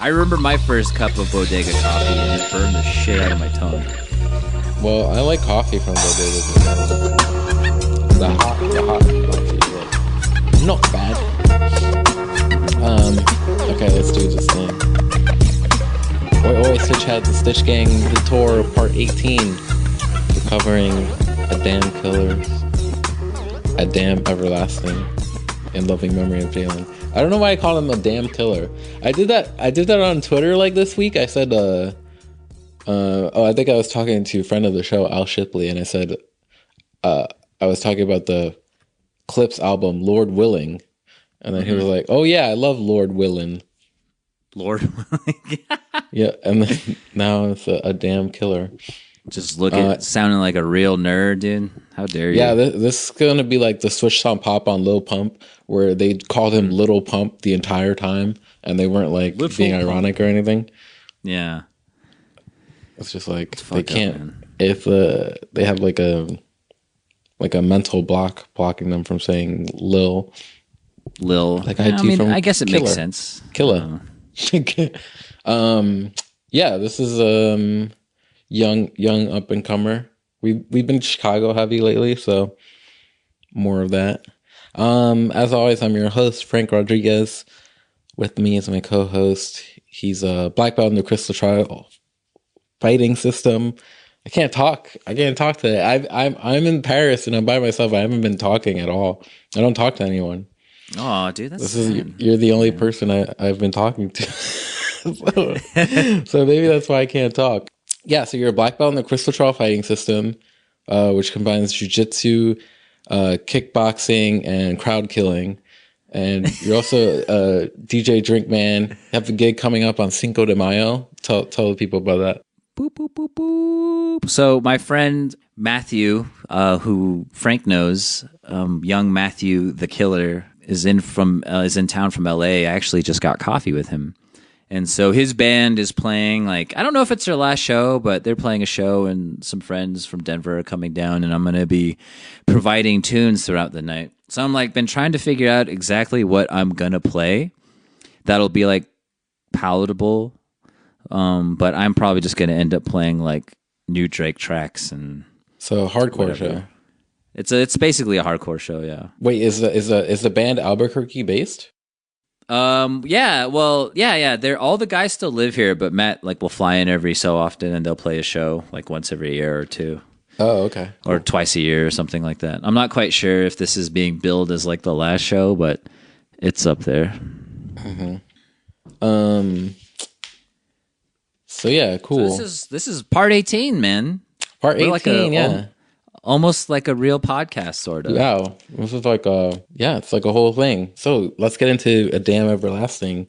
I remember my first cup of Bodega coffee, and it burned the shit out of my tongue. Well, I like coffee from Bodega. The hot coffee, like, not bad. Okay, let's do this thing. Oi Oi Stitch Heads, the Stitch Gang, the tour, part 18. We're covering Adamn Killers, Adamn Everlasting, and Loving Memory of Jalen. I don't know why I call him a damn killer. I did that on Twitter like this week. I said, I think I was talking to a friend of the show, Al Shipley, and I said, I was talking about the Clips album, Lord Willing. And then he was like, oh yeah, I love Lord Willing. Lord Willing? Yeah, and then now it's a damn killer. Just sounding like a real nerd, dude. How dare you? Yeah, this is going to be like the Switch Song Pop on Lil Pump, where they called him Little Pump the entire time, and they weren't like being ironic or anything. Yeah. It's just like, they can't, if they have like a mental block blocking them from saying Lil. Like I guess it makes sense. Killa. Yeah, this is young up and comer. We've been Chicago heavy lately, so more of that. As always, I'm your host, Frank Rodriguez. With me is my co-host. He's a black belt in the Crystal Trial fighting system. I can't talk today. I'm in Paris and I'm by myself. I haven't been talking at all. I don't talk to anyone. Oh, dude, you're the only person I've been talking to. So maybe that's why I can't talk. Yeah, so you're a black belt in the Crystal Trial fighting system, which combines jiu-jitsu, kickboxing, and crowd killing. And you're also a DJ Drinkman. You have a gig coming up on Cinco de Mayo. Tell the people about that. Boop, boop, boop, boop. So my friend Matthew, who Frank knows, young Matthew the Killer, is in town from LA. I actually just got coffee with him. And so his band is playing, like, I don't know if it's their last show, but they're playing a show and some friends from Denver are coming down and I'm going to be providing tunes throughout the night. So I'm like, been trying to figure out exactly what I'm going to play that'll be like palatable. But I'm probably just going to end up playing like new Drake tracks and so hardcore whatever. Show. It's basically a hardcore show, yeah. Wait, is the band Albuquerque based? Yeah. They're all the guys still live here, but Matt will fly in every so often and they'll play a show like once every year or two. Oh, okay. Or twice a year or something like that. I'm not quite sure if this is being billed as like the last show, but it's up there. Mm-hmm. So yeah, cool. So this is part 18, man. Part 18, yeah. Almost like a real podcast, sort of. Wow. This is like it's like a whole thing. So let's get into Adamn Everlasting.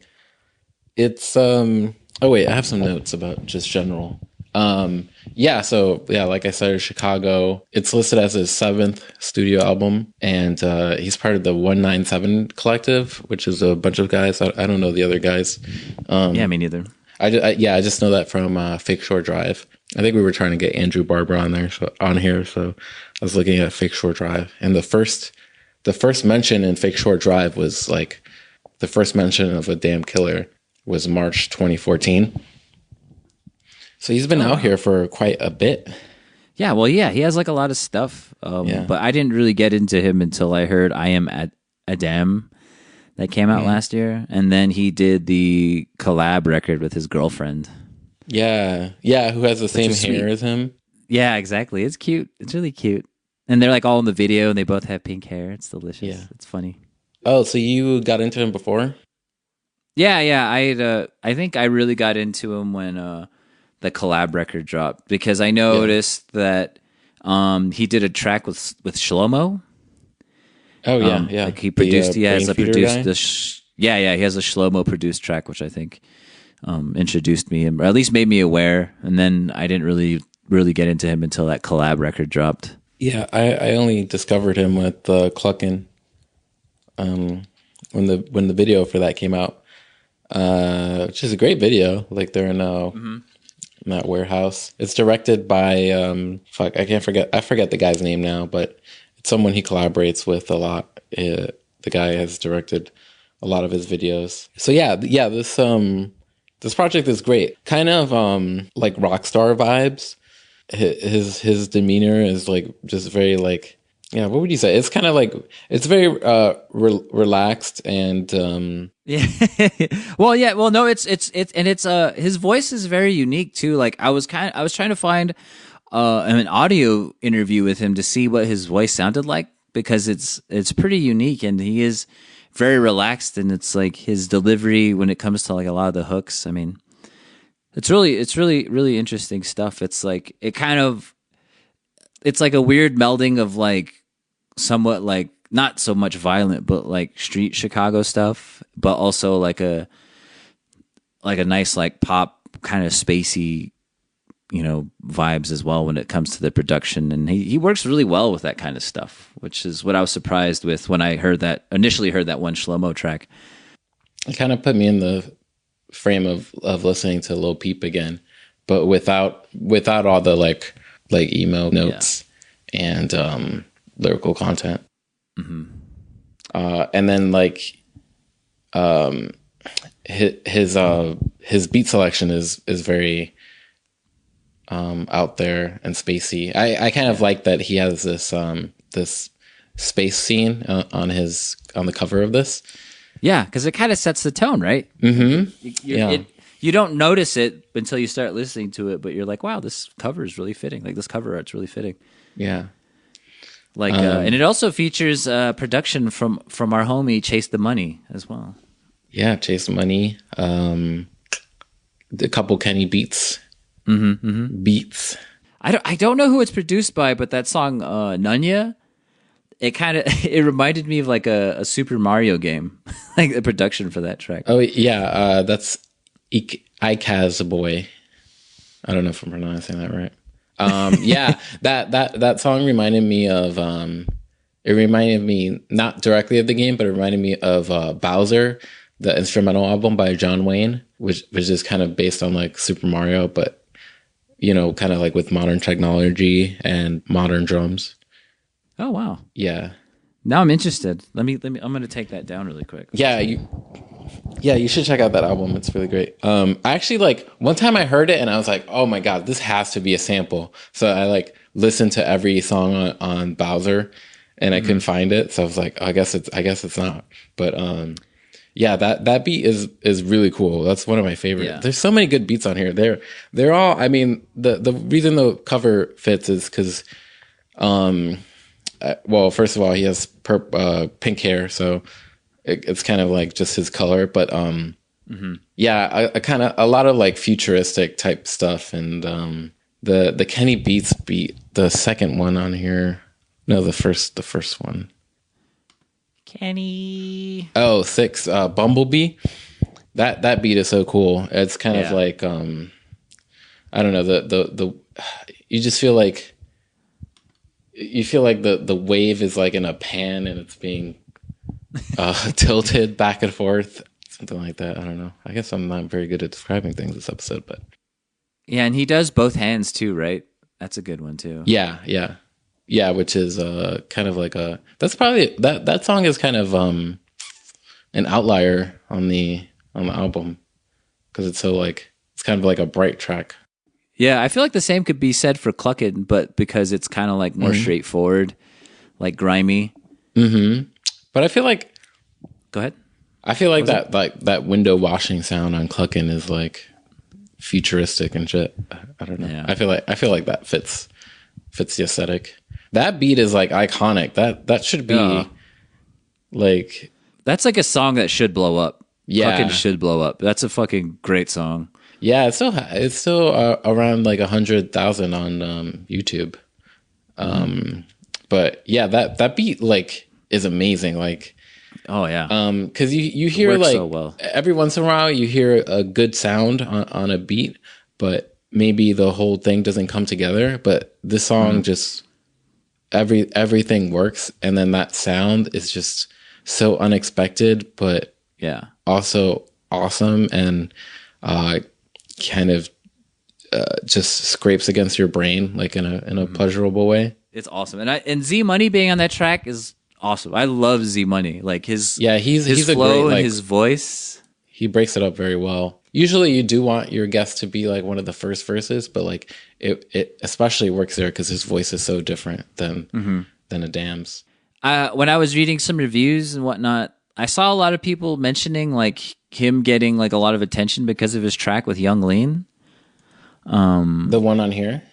It's oh wait, I have some notes about just general. Like I said, Chicago. It's listed as his 7th studio album, and he's part of the 197 Collective, which is a bunch of guys. I don't know the other guys. Yeah, me neither. I just know that from Fake Shore Drive. I think we were trying to get Andrew Barber on here, so I was looking at Fake Shore Drive, and the first mention in Fake Shore Drive was like the first mention of Adamn Killer was March 2014. So he's been out here for quite a bit. Yeah, well, yeah, he has like a lot of stuff, but I didn't really get into him until I heard I Am Adamn that came out last year, and then he did the collab record with his girlfriend. Yeah, who has the same hair as him. Yeah, exactly. It's cute. It's really cute. And they're like all in the video, and they both have pink hair. It's delicious. Yeah. It's funny. Oh, so you got into him before? Yeah. I think I really got into him when the collab record dropped, because I noticed that he did a track with Shlomo. Oh yeah. Like he produced. He has produced this. He has a Shlomo produced track, which I think introduced me, or at least made me aware. And then I didn't really get into him until that collab record dropped. Yeah, I only discovered him with Cluckin', when the video for that came out, which is a great video. Like they're in that warehouse. It's directed by I forget the guy's name now, but it's someone he collaborates with a lot. The guy has directed a lot of his videos. So this This project is great. Kind of like Rockstar vibes. His demeanor is like just very like, yeah, what would you say? It's kind of like, it's very relaxed and Yeah. Well, yeah. Well, no, it's his voice is very unique too. Like I was trying to find an audio interview with him to see what his voice sounded like, because it's pretty unique, and he is very relaxed, and it's like his delivery when it comes to like a lot of the hooks. I mean, it's really interesting stuff. It's like it's like a weird melding of like somewhat like not so much violent, but like street Chicago stuff, but also like a nice like pop kind of spacey, vibes as well when it comes to the production. And he works really well with that kind of stuff, which is what I was surprised with when I initially heard that one Shlomo track. it kind of put me in the frame of listening to Lil Peep again, but without all the like emo notes and lyrical content. Mm-hmm. And then like his beat selection is very out there and spacey. I kind of like that he has this this space scene on the cover of this. Yeah, because it kind of sets the tone, right? Mm-hmm. You don't notice it until you start listening to it, but you're like, wow, this cover is really fitting. Like this cover art's really fitting. Yeah. Like, and it also features production from our homie Chase the Money as well. Yeah, Chase Money. A couple Kenny beats. Beats. I don't know who it's produced by, but that song Nunya, it reminded me of like a Super Mario game, like the production for that track. Oh yeah, that's Ikaz Boy. I don't know if I'm pronouncing that right. Yeah, that song reminded me of it reminded me not directly of the game, but it reminded me of Bowser, the instrumental album by John Wayne, which is kind of based on like Super Mario, but kind of like with modern technology and modern drums. Oh wow. Yeah. Now I'm interested. Let me I'm going to take that down really quick. Yeah, you should check out that album. It's really great. I actually like one time I heard it and I was like, "Oh my god, this has to be a sample." So I like listened to every song on Bowser and I couldn't find it. So I was like, I guess it's not. But yeah, that beat is really cool. That's one of my favorite. Yeah. There's so many good beats on here. They're all, I mean, the reason the cover fits is cuz well, first of all, he has pink hair, so it's kind of like just his color. But yeah, I kind of a lot of like futuristic type stuff, and the Kenny Beats beat, the second one on here. No, the first one. Kenny. Oh, 6 Bumblebee. That beat is so cool. It's kind of like I don't know, the you just feel like. You feel like the wave is like in a pan and it's being tilted back and forth, something like that. I don't know. I guess I'm not very good at describing things this episode, but yeah, and he does both hands too, right? That's a good one too. Yeah, which is kind of like that's probably that song is kind of an outlier on the album because it's so like it's kind of like a bright track. Yeah, I feel like the same could be said for Cluckin', but because it's kind of like more straightforward, like grimy. Mm-hmm. But I feel like, go ahead. I feel like that window washing sound on Cluckin' is like futuristic and shit. I don't know. Yeah. I feel like that fits the aesthetic. That beat is like iconic. That should be like, that's like a song that should blow up. Yeah, Cluckin' should blow up. That's a fucking great song. Yeah, it's still around like 100,000 on YouTube. But yeah, that beat like is amazing. Like, oh yeah, because you hear like so well. Every once in a while you hear a good sound on a beat, but maybe the whole thing doesn't come together. But this song just everything works, and then that sound is just so unexpected, but also awesome and kind of just scrapes against your brain like in a pleasurable way. It's awesome. And Z Money being on that track is awesome. I love Z Money. Like his he's flow a great, and like, his voice. He breaks it up very well. Usually you do want your guest to be like one of the first verses, but like it especially works there because his voice is so different than Adam's. When I was reading some reviews and whatnot, I saw a lot of people mentioning like him getting like a lot of attention because of his track with Young Lean. The one on here?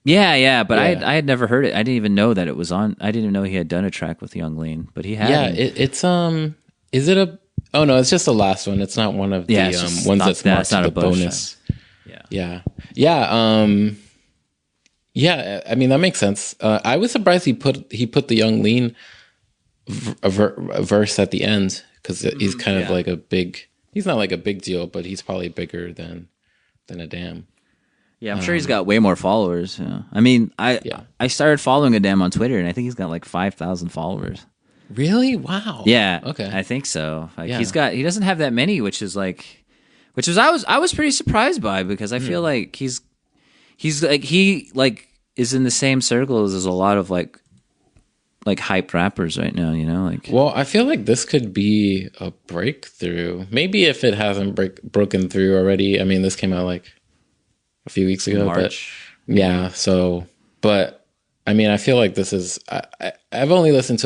Yeah, but Yeah. I had never heard it. I didn't even know that it was on. I didn't even know he had done a track with Young Lean, but he had. Yeah, and- it's is it a oh no, it's just the last one. It's not one of the it's just ones not- that's marked not the a bonus bonus. track. Yeah, I mean that makes sense. I was surprised he put the Young Lean a verse at the end because he's kind of like a big. He's not like a big deal, but he's probably bigger than Adamn. Yeah, I'm sure he's got way more followers. Yeah. I mean, I started following Adamn on Twitter, and I think he's got like 5,000 followers. Really? Wow. Yeah, Okay. I think so. Like Yeah. he doesn't have that many, which was I was pretty surprised by because I feel like he's like he like is in the same circles as a lot of like hyped rappers right now. You know, like Well, I feel like this could be a breakthrough. Maybe if it hasn't broken through already. I mean, this came out like a few weeks ago. March. But yeah. So, but I mean, I feel like this is. I've only listened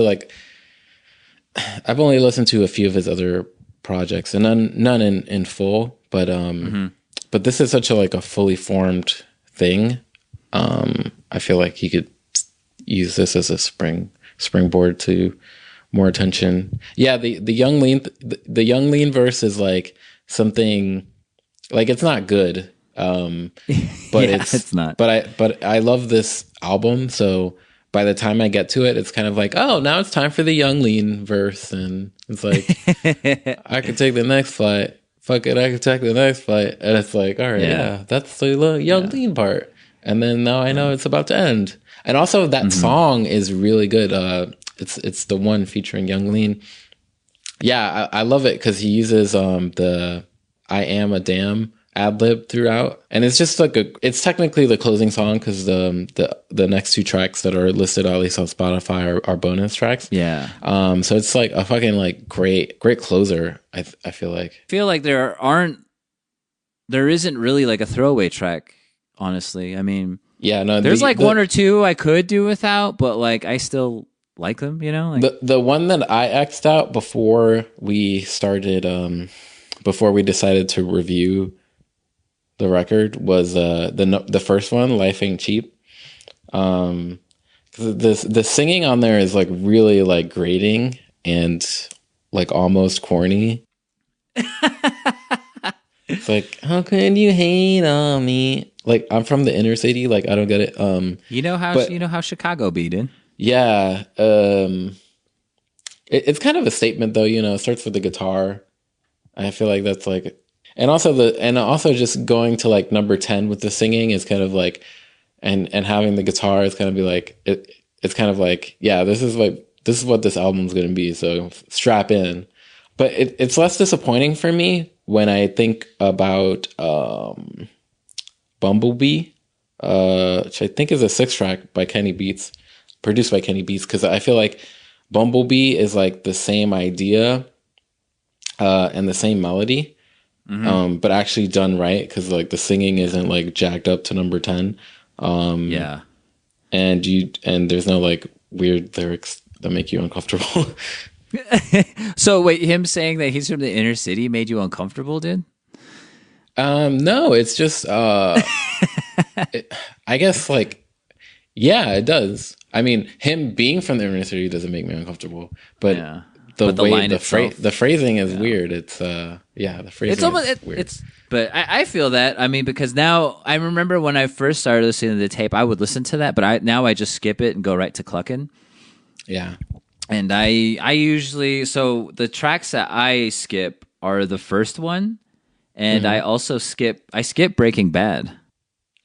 to a few of his other projects, and none in full. But but this is such a fully formed thing. I feel like he could use this as a springboard to more attention. Yeah, the Young Lean verse is like something like it's not good. But it's not. But I love this album, so by the time I get to it, it's kind of like, oh, now it's time for the Young Lean verse, and it's like I could take the next flight. Fuck it, I could take the next flight, and it's like, all right, yeah that's the Young Lean part, and then now I know it's about to end. And also that song is really good. It's the one featuring Young Lean. Yeah, I love it because he uses the "I Am a Damn" ad lib throughout, and it's just like it's technically the closing song because the next two tracks that are listed at least on Spotify are bonus tracks. Yeah. So it's like a fucking great closer. I feel like. I feel like there isn't really like a throwaway track. Honestly, I mean, Yeah, no. there's one or two I could do without, but like I still like them. You know, like, the one that I X'd out before we started, before we decided to review the record was the first one, "Life Ain't Cheap." The singing on there is like really like grating and like almost corny. It's like, how can you hate on me? Like, I'm from the inner city. Like, I don't get it. you know how Chicago be, dude. Yeah. It's kind of a statement though. You know, it starts with the guitar. I feel like that's like, and also just going to like number 10 with the singing is kind of like, and having the guitar is kind of be like it's kind of like, yeah, this is what this album's going to be. So strap in. But it's less disappointing for me when I think about Bumblebee, which I think is a 6-track by Kenny Beats, produced by Kenny Beats, because I feel like Bumblebee is like the same idea and the same melody, but actually done right, because like the singing isn't like jacked up to number 10. Yeah. And there's no like weird lyrics that make you uncomfortable. So wait, him saying that he's from the inner city made you uncomfortable, dude? No, it's just I guess like, yeah, it does. I mean, him being from the inner city doesn't make me uncomfortable, but the way the phrasing is weird. It's the phrasing It's almost is weird. but I feel that. I mean, because now I remember when I first started listening to the tape, I would listen to that, but now I just skip it and go right to Cluckin'. Yeah. And I usually, so the tracks that I skip are the first one, and I also skip Breaking Bad.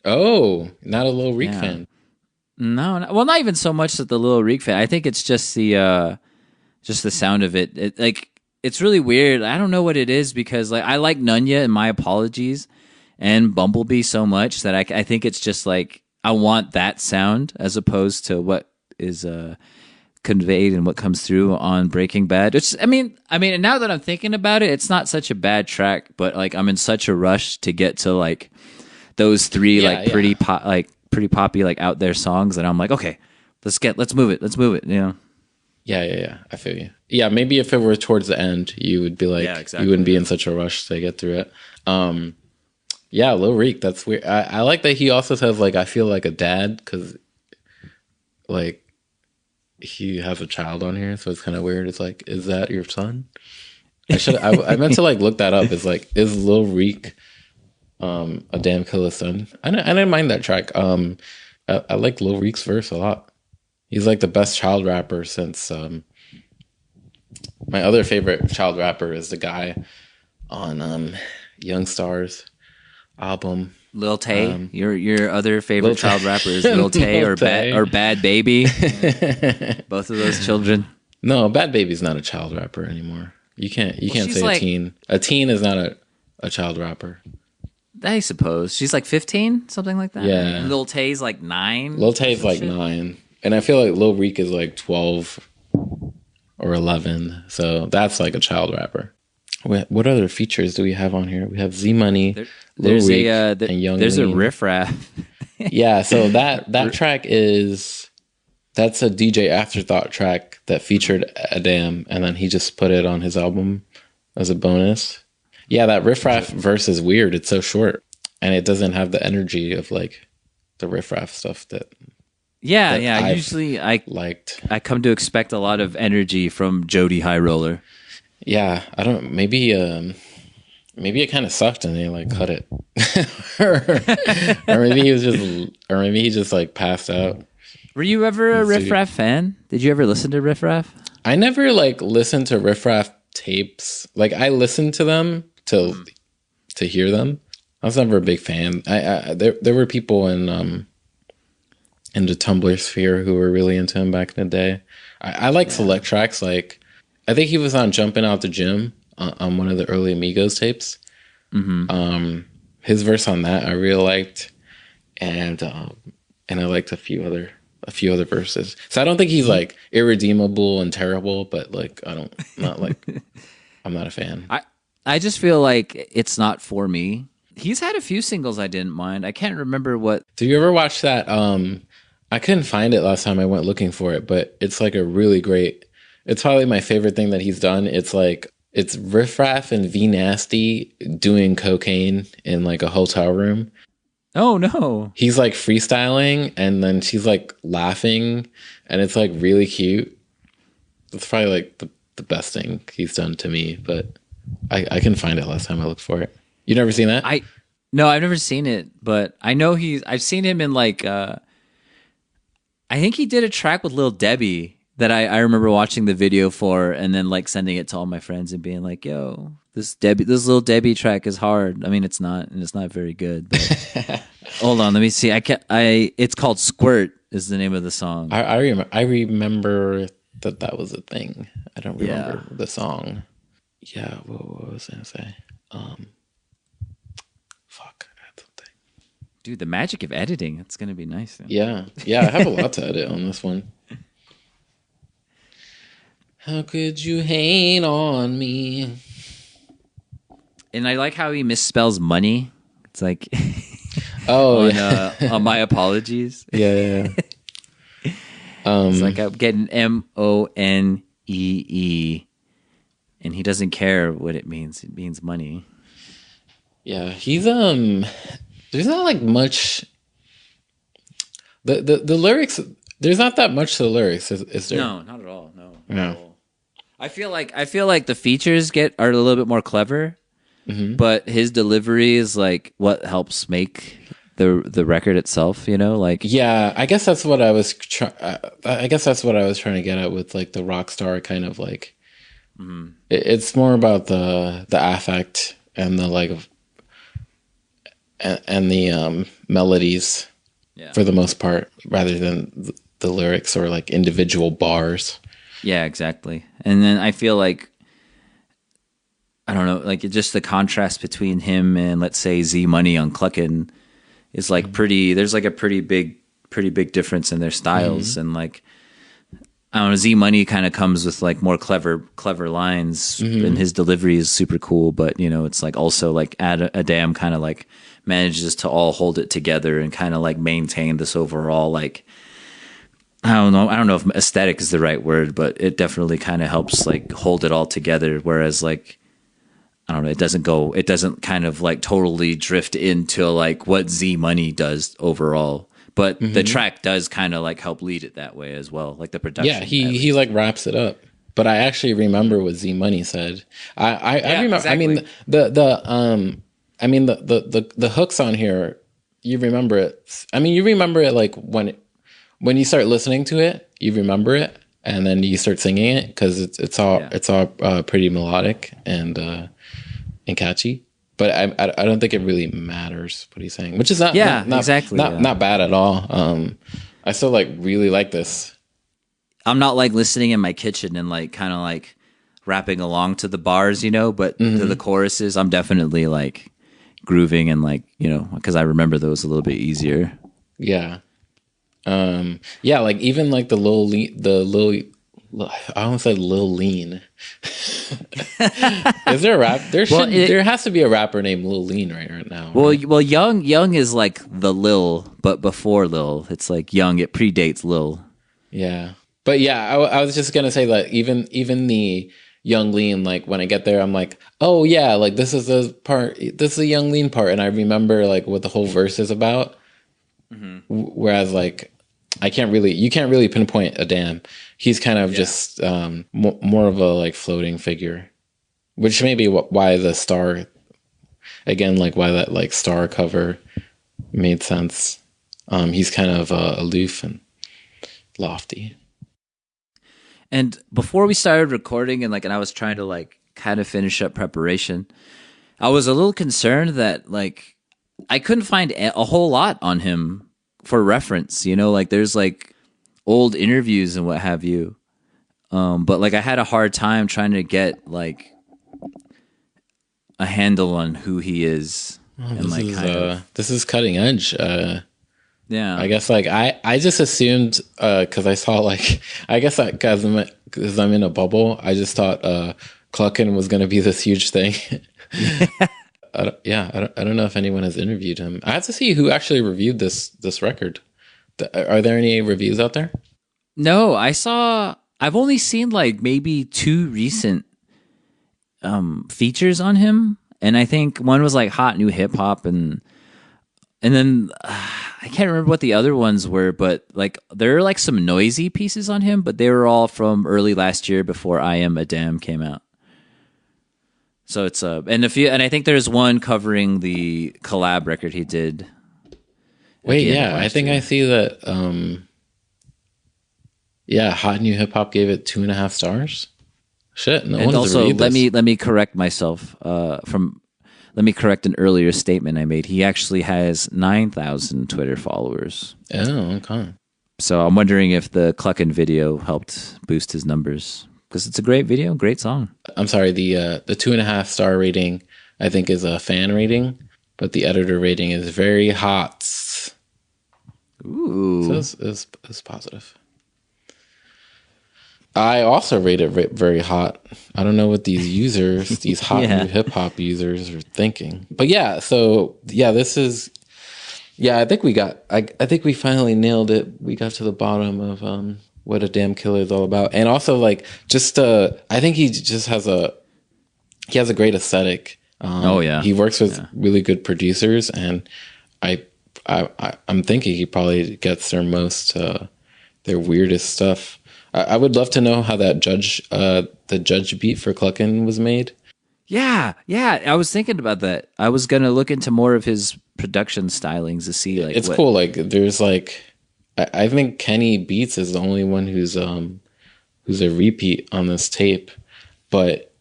Oh, not a Lil Reek fan. No, well, not even so much that the Lil Reek fan. I think it's just the sound of it. It's really weird. I don't know what it is, because like I like Nunya and My Apologies and Bumblebee so much that I think it's just like I want that sound as opposed to what is conveyed and what comes through on Breaking Bad. It's, I mean, and now that I'm thinking about it, it's not such a bad track, but like I'm in such a rush to get to like those three pretty poppy like out there songs that I'm like, okay, let's move it, you know. Yeah. I feel you. Yeah, maybe if it were towards the end, you would be like, you wouldn't be in such a rush to get through it. Yeah, Lil Reek, that's weird. I like that he also says like, I feel like a dad, because like he has a child on here, so it's kind of weird. It's like, is that your son? I meant to like look that up. It's like, is Lil Reek Adamn Killa's son? I didn't mind that track. I like Lil Reek's verse a lot. He's like the best child rapper since my other favorite child rapper is the guy on Young Star's album. Lil Tay. Your other favorite child rapper is Lil Tay or Bad Baby. Both of those children. No, Bad Baby's not a child rapper anymore. You can't say like, a teen. A teen is not a child rapper. I suppose. She's like 15, something like that. Yeah. And Lil Tay's like 9. Lil Tay's like 9. And I feel like Lil Reek is like 12 or 11. So that's like a child rapper. What other features do we have on here? We have Z Money, Lil Reek, and Young There's Lean. a riff raff. Yeah, so that track that's a DJ Afterthought track that featured Adamn, and then he just put it on his album as a bonus. Yeah, that riff raff verse is weird. It's so short, and it doesn't have the energy of like the riff raff stuff that. Yeah. Usually, I come to expect a lot of energy from Jody High Roller. Yeah, I don't. Maybe it kind of sucked and they like cut it, or maybe he just like passed out. Were you ever a Riff Raff fan? Did you ever listen to Riff Raff? I never like listened to Riff Raff tapes. Like I listened to them to hear them. I was never a big fan. There were people in the Tumblr sphere who were really into him back in the day. I like select tracks. Like I think he was on Jumping Out the Gym on one of the early Amigos tapes. Mm-hmm. His verse on that I really liked, and I liked a few other verses. So I don't think he's like irredeemable and terrible, but like I'm not a fan. I just feel like it's not for me. He's had a few singles I didn't mind. I can't remember what. Did you ever watch that? I couldn't find it last time I went looking for it, but it's like a really great. It's probably my favorite thing that he's done. It's like it's Riff Raff and V Nasty doing cocaine in like a hotel room. Oh no! He's like freestyling, and then she's like laughing, and it's like really cute. It's probably like the best thing he's done to me, but I can find it last time I looked for it. You never seen that? No, I've never seen it, but I know I've seen him in like I think he did a track with Lil Debbie that I remember watching the video for, and then like sending it to all my friends and being like, "Yo, this Lil Debbie track is hard." I mean, it's not very good. But hold on, let me see. It's called "Squirt" is the name of the song. I remember that was a thing. I don't remember the song. Yeah, what was I gonna say? Fuck, I had something. Dude, the magic of editing. It's gonna be nice. Then. Yeah, I have a lot to edit on this one. How could you hate on me? And I like how he misspells money. It's like, on my apologies. Yeah. It's like I'm getting Monee, and he doesn't care what it means. It means money. Yeah, he's there's not like much. The lyrics. There's not that much to the lyrics, is there? No, not at all. No. I feel like the features are a little bit more clever, but his delivery is like what helps make the record itself. You know, like I guess that's what I was. I guess that's what I was trying to get at with like the rock star kind of like. It's more about the affect and the like and the melodies for the most part, rather than the lyrics or like individual bars. Yeah, exactly. And then I feel like, I don't know, like just the contrast between him and let's say Z Money on Cluckin' is like there's like a pretty big difference in their styles. And like, I don't know, Z Money kind of comes with like more clever lines, and his delivery is super cool. But you know, it's like also like Adamn kind of like manages to all hold it together and kind of like maintain this overall like, I don't know if aesthetic is the right word, but it definitely kind of helps like hold it all together. Whereas like, I don't know, it doesn't kind of like totally drift into like what Z Money does overall. But the track does kind of like help lead it that way as well, like the production. Yeah, he like wraps it up. But I actually remember what Z Money said. I remember. Exactly. I mean the hooks on here. You remember it. I mean, you remember it like when you start listening to it, you remember it, and then you start singing it because it's all pretty melodic and catchy. But I don't think it really matters what he's saying, which is not bad at all. I still like really like this. I'm not like listening in my kitchen and like kind of like rapping along to the bars, you know, but to the choruses, I'm definitely like grooving and like, you know, because I remember those a little bit easier. Yeah. Like even like I almost said Lil Lean. Is there a rap? There has to be a rapper named Lil Lean right now. Well, right? well, Young is like the Lil, but before Lil, it's like Young. It predates Lil. Yeah, but yeah, I was just gonna say that even the Young Lean, like when I get there, I'm like, oh yeah, like this is the part. This is the Young Lean part, and I remember like what the whole verse is about. Whereas like you can't really pinpoint Adamn. He's kind of just more of a like floating figure, which may be why the star, again, like why that like star cover made sense. He's kind of aloof and lofty. And before we started recording and I was trying to like kind of finish up preparation, I was a little concerned that like I couldn't find a whole lot on him for reference, you know, like there's like old interviews and what have you. But like I had a hard time trying to get like a handle on who he is. This is cutting edge. Yeah, I guess like I just assumed because I saw like I guess because I'm in a bubble, I just thought Cluckin was going to be this huge thing. I don't know if anyone has interviewed him. I have to see who actually reviewed this record. Are there any reviews out there? No, I've only seen like maybe 2 recent features on him, and I think one was like Hot New Hip Hop, and then I can't remember what the other ones were, but like there are like some noisy pieces on him, but they were all from early last year before I Am Adamn came out. So it's and I think there's one covering the collab record he did. Wait, yeah, I think I see that. Hot New Hip Hop gave it 2.5 stars. Shit, no one's also reviewed this. let me correct myself. Let me correct an earlier statement I made. He actually has 9,000 Twitter followers. Oh, okay. So I'm wondering if the Cluckin' video helped boost his numbers. Because it's a great video, great song. I'm sorry, the 2.5 star rating I think is a fan rating, but the editor rating is very hot. Ooh, So it's positive. I also rate it very hot. I don't know what these users, these hot new hip hop users, are thinking. But this is. Yeah, I think I think we finally nailed it. We got to the bottom of what Adamn Killa is all about, and also like I think he just has a great aesthetic. He works with really good producers, and I'm thinking he probably gets their weirdest stuff. I would love to know how that the judge beat for Cluckin' was made. Yeah. I was thinking about that. I was gonna look into more of his production stylings to see like it's cool. Like there's like I think Kenny Beats is the only one who's a repeat on this tape, but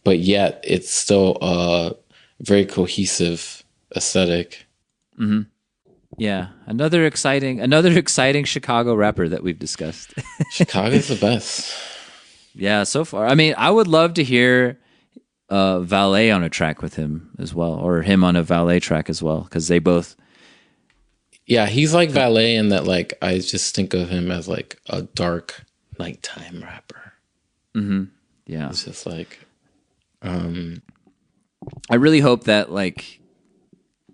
yet it's still a very cohesive aesthetic. Mm-hmm. Yeah, another exciting Chicago rapper that we've discussed. Chicago's the best. Yeah, so far. I mean, I would love to hear Valet on a track with him as well, or him on a Valet track as well, because they both. Yeah, he's like Valet in that, like, I just think of him as like a dark nighttime rapper. Yeah. It's just like, I really hope that like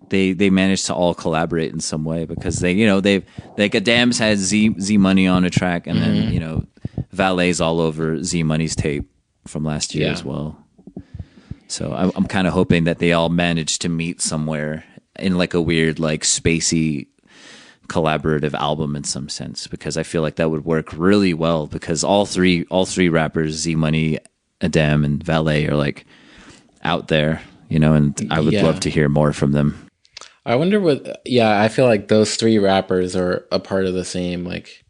they manage to all collaborate in some way, because they've like Adam's had Z Money on a track, and then Valet's all over Z Money's tape from last year as well. So I'm kind of hoping that they all manage to meet somewhere in like a weird like spacey collaborative album in some sense, because I feel like that would work really well, because all three rappers, Z Money, Adamn, and Valet, are like out there, and I would love to hear more from them. I wonder what. Yeah, I feel like those three rappers are a part of the same like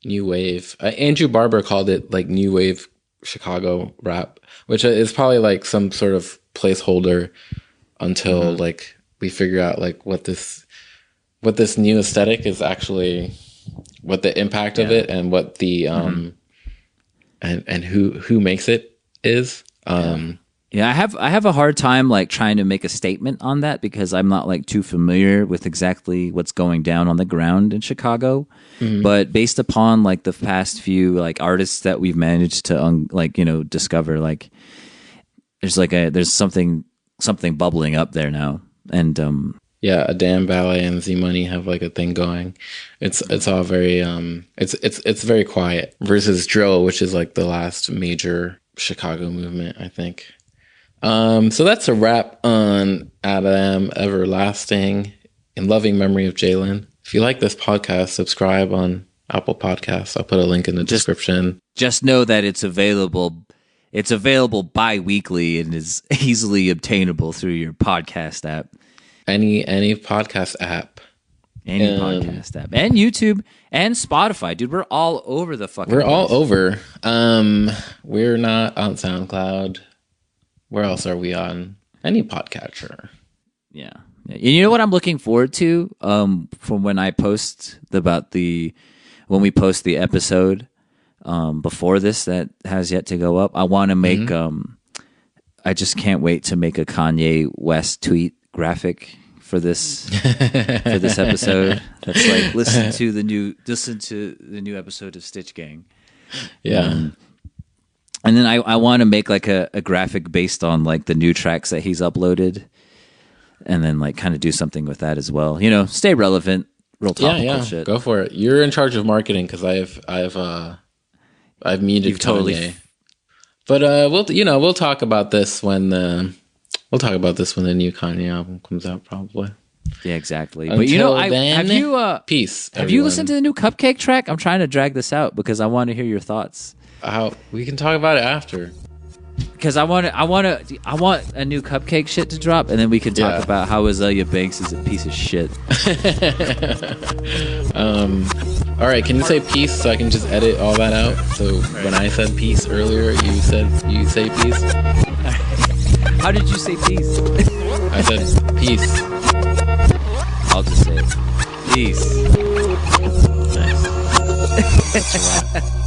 new wave. Andrew Barber called it like new wave Chicago rap, which is probably like some sort of placeholder until like we figure out like what this new aesthetic is actually, what the impact of it, and what the and who makes it is. Yeah, I have a hard time like trying to make a statement on that, because I'm not like too familiar with exactly what's going down on the ground in Chicago. But based upon like the past few like artists that we've managed to discover, like there's something bubbling up there now. And Adamn, Valet, and Z Money have like a thing going. It's all very it's very quiet versus drill, which is like the last major Chicago movement, I think. So that's a wrap on Adamn Everlasting, in loving memory of Jalen. If you like this podcast, subscribe on Apple Podcasts. I'll put a link in the description. Just know that it's available. It's available bi-weekly and is easily obtainable through your podcast app. Any podcast app. Podcast app. And YouTube and Spotify. Dude, we're all over the fucking place. All over. We're not on SoundCloud. Where else are we on? Any podcatcher. Yeah. You know what I'm looking forward to? From when I post when we post the episode before this that has yet to go up. I want to make I just can't wait to make a Kanye West tweet graphic for this episode. That's like listen to the new episode of Stitch Gang. Yeah. And then I want to make like a graphic based on like the new tracks that he's uploaded, and then like kind of do something with that as well. Stay relevant, real topical shit. Go for it. You're in charge of marketing, because I've muted Kanye. Totally. But we'll talk about this when the new Kanye album comes out, probably. Yeah, exactly. Until But then, have you peace. Have you listened to the new Cupcake track? I'm trying to drag this out because I want to hear your thoughts. We can talk about it after. Because I want a new Cupcake shit to drop, and then we can talk about how Azalea Banks is a piece of shit. All right, can you say peace so I can just edit all that out? So when I said peace earlier, you say peace. How did you say peace? I said peace. I'll just say it. Peace. Nice. That's a wrap.